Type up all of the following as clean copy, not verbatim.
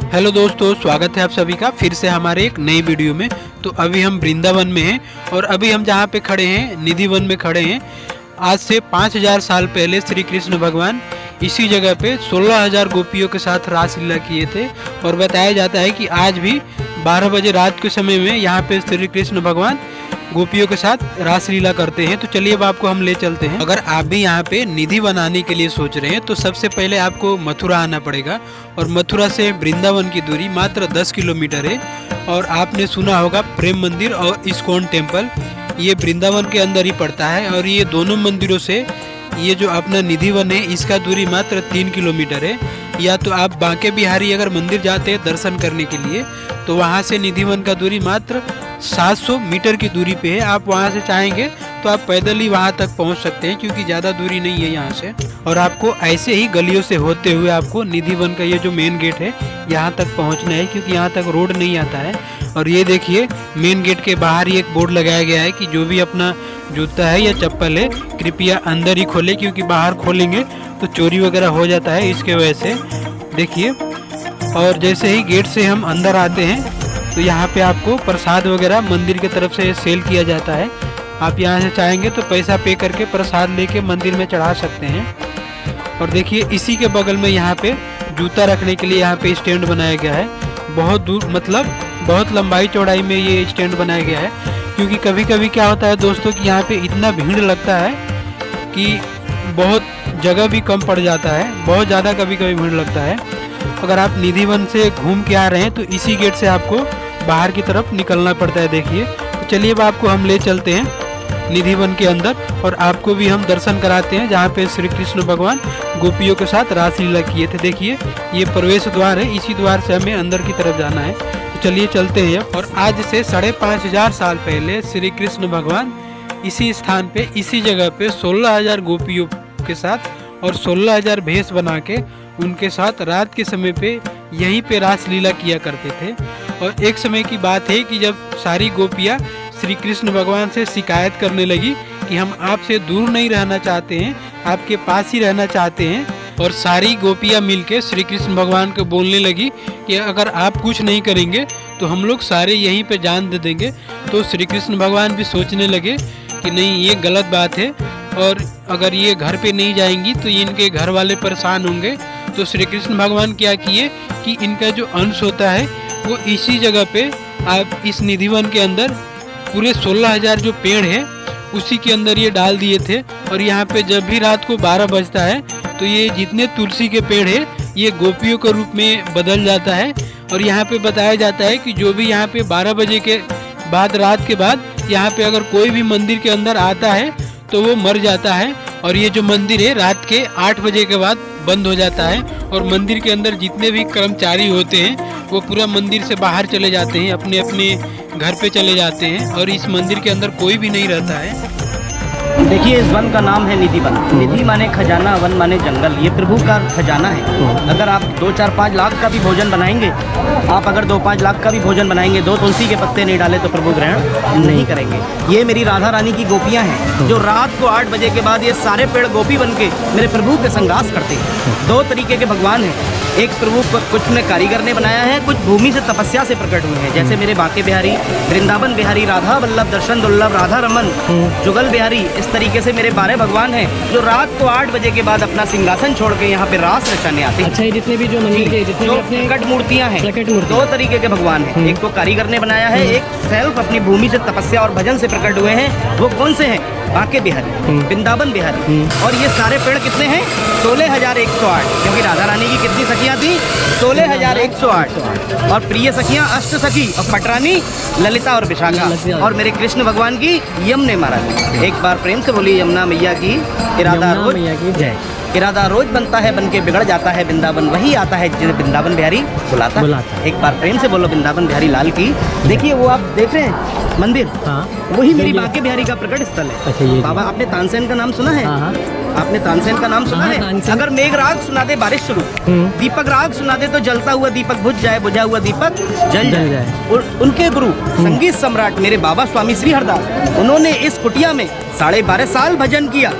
Hello दोस्तों, स्वागत है आप सभी का फिर से हमारे एक नई वीडियो में। तो अभी हम वृंदावन में हैं और अभी हम जहाँ पे खड़े हैं निधि वन में खड़े हैं। आज से 5000 साल पहले श्री कृष्ण भगवान इसी जगह पे 16,000 गोपियों के साथ रासलीला किए थे और बताया जाता है कि आज भी 12 बजे रात के समय में यहाँ पे श्री कृष्ण भगवान गोपियों के साथ रासलीला करते हैं। तो चलिए अब आपको हम ले चलते हैं। अगर आप भी यहाँ पे निधि बनाने के लिए सोच रहे हैं तो सबसे पहले आपको मथुरा आना पड़ेगा और मथुरा से वृंदावन की दूरी मात्र 10 किलोमीटर है। और आपने सुना होगा प्रेम मंदिर और इस्कॉन टेम्पल, ये वृंदावन के अंदर ही पड़ता है और ये दोनों मंदिरों से ये जो अपना निधि वन है इसका दूरी मात्र 3 किलोमीटर है। या तो आप बांके बिहारी अगर मंदिर जाते हैं दर्शन करने के लिए तो वहाँ से निधि वन का दूरी मात्र 700 मीटर की दूरी पे है। आप वहाँ से चाहेंगे तो आप पैदल ही वहाँ तक पहुँच सकते हैं क्योंकि ज़्यादा दूरी नहीं है यहाँ से। और आपको ऐसे ही गलियों से होते हुए आपको निधि वन का ये जो मेन गेट है यहाँ तक पहुँचना है क्योंकि यहाँ तक रोड नहीं आता है। और ये देखिए मेन गेट के बाहर ही एक बोर्ड लगाया गया है कि जो भी अपना जूता है या चप्पल है कृपया अंदर ही खोले क्योंकि बाहर खोलेंगे तो चोरी वगैरह हो जाता है, इसके वजह से देखिए। और जैसे ही गेट से हम अंदर आते हैं तो यहाँ पे आपको प्रसाद वगैरह मंदिर की तरफ से सेल किया जाता है। आप यहाँ से चाहेंगे तो पैसा पे करके प्रसाद लेके मंदिर में चढ़ा सकते हैं। और देखिए इसी के बगल में यहाँ पे जूता रखने के लिए यहाँ पे स्टैंड बनाया गया है। बहुत दूर मतलब बहुत लंबाई चौड़ाई में ये स्टैंड बनाया गया है क्योंकि कभी कभी क्या होता है दोस्तों कि यहाँ पे इतना भीड़ लगता है कि बहुत जगह भी कम पड़ जाता है, बहुत ज़्यादा कभी कभी भीड़ लगता है। अगर आप निधि वन से घूम के आ रहे हैं तो इसी गेट से आपको बाहर की तरफ निकलना पड़ता है। देखिए तो चलिए अब आपको हम ले चलते हैं निधि वन के अंदर और आपको भी हम दर्शन कराते हैं जहाँ पे श्री कृष्ण भगवान गोपियों के साथ रासलीला किए थे। देखिए ये प्रवेश द्वार है, इसी द्वार से हमें अंदर की तरफ जाना है। तो चलिए चलते हैं। और आज से 5,500 साल पहले श्री कृष्ण भगवान इसी स्थान पे इसी जगह पे 16,000 गोपियों के साथ और 16,000 भेष बना के उनके साथ रात के समय पे यहीं पे रासलीला किया करते थे। और एक समय की बात है कि जब सारी गोपियाँ श्री कृष्ण भगवान से शिकायत करने लगी कि हम आपसे दूर नहीं रहना चाहते हैं, आपके पास ही रहना चाहते हैं। और सारी गोपियाँ मिलके श्री कृष्ण भगवान को बोलने लगी कि अगर आप कुछ नहीं करेंगे तो हम लोग सारे यहीं पे जान दे देंगे। तो श्री कृष्ण भगवान भी सोचने लगे कि नहीं ये गलत बात है और अगर ये घर पे नहीं जाएंगी तो इनके घर वाले परेशान होंगे। तो श्री कृष्ण भगवान क्या किए कि इनका जो अंश होता है वो इसी जगह पे आप इस निधि वन के अंदर पूरे 16,000 जो पेड़ है उसी के अंदर ये डाल दिए थे। और यहाँ पे जब भी रात को 12 बजता है तो ये जितने तुलसी के पेड़ है ये गोपियों के रूप में बदल जाता है। और यहाँ पे बताया जाता है कि जो भी यहाँ पे 12 बजे के बाद रात के बाद यहाँ पे अगर कोई भी मंदिर के अंदर आता है तो वो मर जाता है। और ये जो मंदिर है रात के 8 बजे के बाद बंद हो जाता है और मंदिर के अंदर जितने भी कर्मचारी होते हैं वो पूरा मंदिर से बाहर चले जाते हैं, अपने अपने घर पे चले जाते हैं और इस मंदिर के अंदर कोई भी नहीं रहता है। देखिए इस वन का नाम है निधि वन। निधि माने खजाना, वन माने जंगल। ये प्रभु का खजाना है। अगर आप 2, 4, 5 लाख का भी भोजन बनाएंगे, आप अगर 2, 5 लाख का भी भोजन बनाएंगे, 2 तुलसी के पत्ते नहीं डाले तो प्रभु ग्रहण नहीं करेंगे। ये मेरी राधा रानी की गोपियां हैं जो रात को 8 बजे के बाद ये सारे पेड़ गोपी बन के मेरे प्रभु के संगास करते हैं। 2 तरीके के भगवान हैं, एक प्रभु कुछ ने कारीगर ने बनाया है, कुछ भूमि से तपस्या से प्रकट हुए हैं। जैसे मेरे बांके बिहारी, वृंदावन बिहारी, राधा वल्लभ, दर्शन दुर्लभ, राधा रमन, जुगल बिहारी, इस तरीके से मेरे 12 भगवान हैं जो रात को 8 बजे के बाद अपना सिंहासन छोड़ के यहाँ पे रास रचाने आते हैं। अच्छा, ये जितने भी जो मंदिर के जितने भी प्रकट मूर्तियाँ हैं 2 तरीके के भगवान हैं। एक तो कारीगर ने बनाया है, एक सेल्फ अपनी भूमि से तपस्या और भजन से प्रकट हुए हैं। वो कौन से हैं? बांके बिहारी, वृंदावन बिहारी। और ये सारे पेड़ कितने हैं? 16,108। क्योंकि राधा रानी की कितनी सखियाँ थी? 16,108। और प्रिय सखियाँ अष्ट सखी और पटरानी ललिता और विशाखा। और मेरे कृष्ण भगवान की यमुने महाराज। एक बार प्रेम से बोली यमुना मैया की इरादा रोज जय। इरादा रोज बनता है, बन के बिगड़ जाता है, वृंदावन वही आता है जिन्हें वृंदावन बिहारी बुलाता है। एक बार प्रेम से बोलो वृंदावन बिहारी लाल की। देखिए वो आप देख रहे हैं मंदिर, वही मेरी बांके बिहारी का प्रकट स्थल है। अच्छा, ये बाबा आपने तानसेन का नाम सुना है? आपने तानसेन का नाम सुना हाँ, है? तानसेन। अगर मेघ राग सुना दे बारिश शुरू, दीपक राग सुना दे तो जलता हुआ दीपक बुझ जाए, बुझा हुआ दीपक जल जाए। और उनके गुरु संगीत सम्राट मेरे बाबा स्वामी श्री हरदास, उन्होंने इस कुटिया में 12.5 साल भजन किया।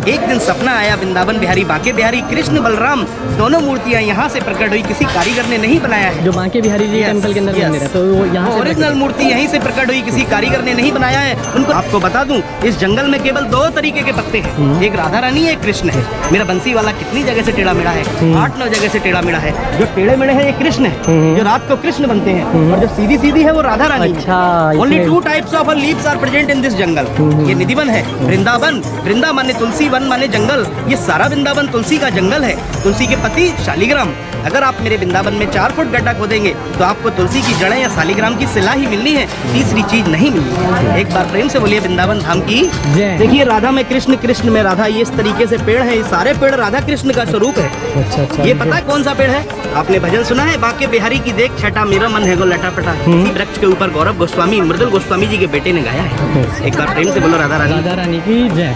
एक दिन सपना आया, वृंदावन बिहारी बांके बिहारी कृष्ण बलराम दोनों मूर्तियां यहाँ से प्रकट हुई, किसी कारीगर ने नहीं बनाया है। जो बांके बिहारी जी Yes, टेम्पल के अंदर yes. मंदिर है, तो वो यहाँ से ओरिजिनल मूर्ति यहीं से प्रकट हुई, किसी कारीगर ने नहीं बनाया है। उनको आपको बता दूं, इस जंगल में केवल 2 तरीके के पत्ते हैं, एक राधा रानी है, एक कृष्ण है। मेरा बंसी वाला कितनी जगह से टेढ़ा मेढ़ा है, 8-9 जगह से टेढ़ा मेढ़ा है। जो टेढ़े मेढ़े हैं ये कृष्ण है, जो रात को कृष्ण बनते हैं, और जो सीधी सीधी है वो राधा रानी है। अच्छा, ओनली इसलिए- 2 types of leaves are present in this jungle. ये निधिवन है, वृंदावन, वृंदा माने तुलसी, वन माने जंगल। ये सारा वृंदावन तुलसी का जंगल है। तुलसी के पति शालिग्राम। अगर आप मेरे वृंदावन में 4 फुट गड्ढा खोदेंगे तो आपको तुलसी की जड़ें या शालिग्राम की सिला ही मिलनी है, तीसरी चीज नहीं मिलनी। एक बार प्रेम से बोलिए वृंदावन धाम की जय। देखिए राधा में कृष्ण, कृष्ण में राधा, ये इस तरीके से पेड़ है। ये सारे पेड़ राधा कृष्ण का स्वरूप है। अच्छा ये पता है कौन सा पेड़ है? आपने भजन सुना है, बांके बिहारी की देख छटा, मेरा मन है गो लटापटा। इसी वृक्ष के ऊपर गौरव गोस्वामी, मृदुल गोस्वामी जी के बेटे ने गाया है। एक बार प्रेम से बोलो राधा रानी। राधा रानी की जय।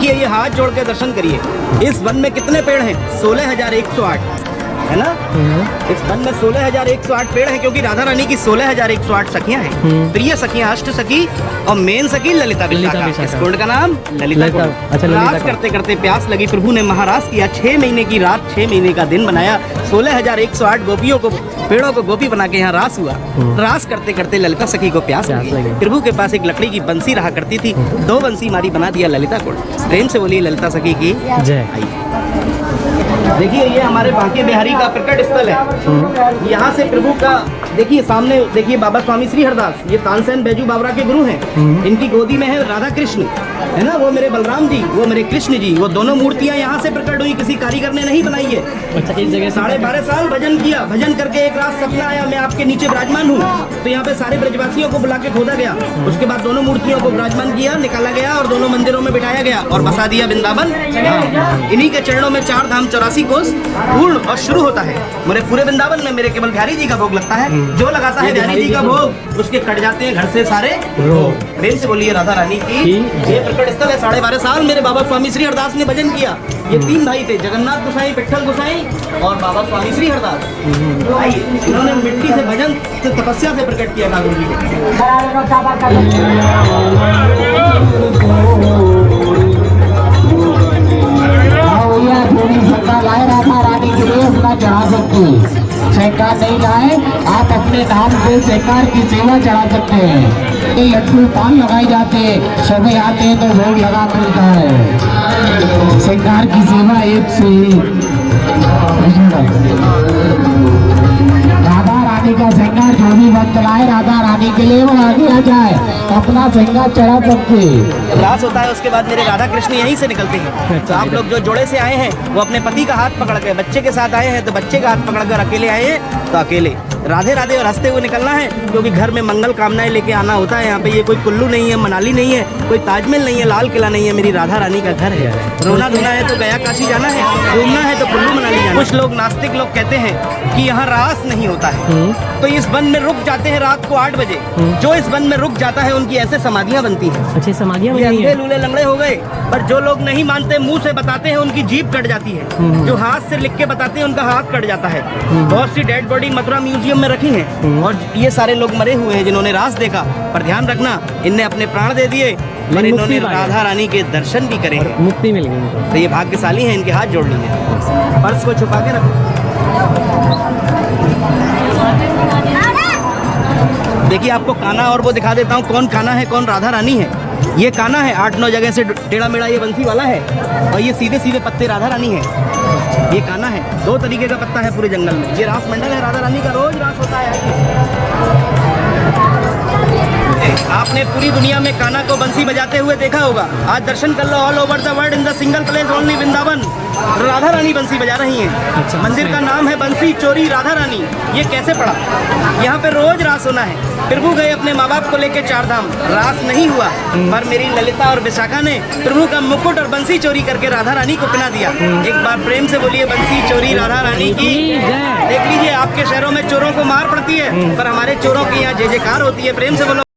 ये हाथ जोड़ के दर्शन करिए। इस वन में कितने पेड़ हैं? 16,108 है ना। इस वन में 16,108 पेड़ हैं, क्योंकि राधा रानी की 16,108 सखियां हैं। प्रिय सखियां, अष्ट सखी, और मेन सखी ललिता विशाखा। इस कुंड का नाम ललिता कुंड। अच्छा, ललिता रास कुंड। करते करते प्यास लगी, प्रभु ने महारास किया। 6 महीने की रात, 6 महीने का दिन बनाया। 16,108 गोपियों को, पेड़ों को गोपी बना के यहाँ रास हुआ। रास करते करते ललिता सखी को प्यास लगी। प्रभु के पास एक लकड़ी की बंसी रहा करती थी, 2 बंसी मारी, बना दिया ललिता कुंड। प्रेम से बोलिए ललिता सखी की जय। देखिए ये हमारे बांके बिहारी का प्रकट स्थल है। यहाँ से प्रभु का देखिए सामने देखिए बाबा स्वामी श्री हरदास, ये तानसेन बैजू बावरा के गुरु हैं। इनकी गोदी में है राधा कृष्ण, है ना। वो मेरे बलराम जी, वो मेरे कृष्ण जी, वो दोनों मूर्तियां यहाँ से प्रकट हुई, किसी कारीगर ने नहीं बनाई है। अच्छा, इस जगह 12.5 साल भजन किया। भजन करके एक रात सपना आया, मैं आपके नीचे विराजमान हूँ। तो यहाँ पे सारे ब्रजवासियों को बुला के खोदा गया। उसके बाद दोनों मूर्तियों को विराजमान किया, निकाला गया और दोनों मंदिरों में बिठाया गया और बसा दिया वृंदावन। इन्हीं के चरणों में 4 धाम 84 कोस पूर्ण और शुरू होता है। मेरे पूरे वृंदावन में मेरे केवल बिहारी जी का भोग लगता है। जो लगाता है बिहारी जी का भोग, उसके कट जाते हैं घर से सारे रोग। प्रेम से बोलिए राधा रानी की। ये प्रकट स्थल है। 12.5 साल मेरे बाबा स्वामी श्री हरदास ने भजन किया। ये 3 भाई थे, जगन्नाथ गोसाई, पिट्ठल गोसाई और बाबा स्वामी श्री हरदास। भाई इन्होंने मिट्टी से भजन से, तपस्या से प्रकट किया ठाकुर जी को। लाए राधा रानी के लिए अपना चढ़ा सकते हैं। सरकार नहीं लाए, आप अपने नाम से सरकार की सेवा चढ़ा सकते हैं। ये लड्डू पान लगाए जाते हैं, सुबह आते हैं तो भोग लगा मिलता है। सरकार की सेवा एक से राधा रानी का श्रृंगार जो भी वक्त लाए राधा रानी के लिए वो आगे आ जाए, अपना श्रृंगार चढ़ा सकते। जब रास होता है उसके बाद मेरे राधा कृष्ण यहीं से निकलते हैं। तो आप लोग जो जोड़े से आए हैं वो अपने पति का हाथ पकड़ के, बच्चे के साथ आए हैं तो बच्चे का हाथ पकड़ कर, अकेले आए हैं तो अकेले राधे राधे और हंसते हुए निकलना है, क्योंकि घर में मंगल कामनाएं लेके आना होता है। यहाँ पे ये कोई कुल्लू नहीं है, मनाली नहीं है, कोई ताजमहल नहीं है, लाल किला नहीं है, मेरी राधा रानी का घर है। रोना धोना है तो गया काशी जाना है, घूमना है तो कुल्लू मनाली जाना है। कुछ लोग नास्तिक लोग कहते हैं कि यहाँ रास नहीं होता है, तो इस वन में रुक जाते हैं रात को 8 बजे। जो इस वन में रुक जाता है उनकी ऐसे समाधियां बनती हैं। अच्छी समाधियां ये बनी अंधे हैं। लूले लंगड़े हो गए, पर जो लोग नहीं मानते मुंह से बताते हैं उनकी जीभ कट जाती है। जो हाथ से लिख के बताते हैं उनका हाथ कट जाता है। बहुत सी डेड बॉडी मथुरा म्यूजियम में रखी है और ये सारे लोग मरे हुए हैं जिन्होंने रास देखा। पर ध्यान रखना, इनने अपने प्राण दे दिए पर इन्होंने राधा रानी के दर्शन भी करे हैं। मुक्ति मिल गई। तो ये भाग्यशाली हैं, इनके हाथ जोड़ लीजिए। पर्स को छुपा के रखो। देखिए आपको कान्हा और वो दिखा देता हूँ, कौन कान्हा है कौन राधा रानी है। ये कान्हा है, 8-9 जगह से टेढ़ा मेढ़ा ये बंसी वाला है, और ये सीधे सीधे पत्ते राधा रानी है। ये कान्हा है, 2 तरीके का पत्ता है पूरे जंगल में। ये रास मंडल है, राधा रानी का रोज रास होता है। आपने पूरी दुनिया में कान्हा को बंसी बजाते हुए देखा होगा। आज दर्शन कर लो, all over the world in the single place only Vrindavan Radha Rani बंसी बजा रही हैं। अच्छा, मंदिर का नाम है बंसी चोरी राधा रानी। ये कैसे पड़ा? यहाँ पे रोज रास होना है। प्रभु गए अपने माँ बाप को लेके 4 धाम, रास नहीं हुआ, पर मेरी ललिता और विशाखा ने प्रभु का मुकुट और बंसी चोरी करके राधा रानी को पहना दिया। एक बार प्रेम से बोलिए बंसी चोरी राधा रानी की। देख लीजिए आपके शहरों में चोरों को मार पड़ती है, पर हमारे चोरों की यहाँ जय जयकार होती है। प्रेम से बोलो।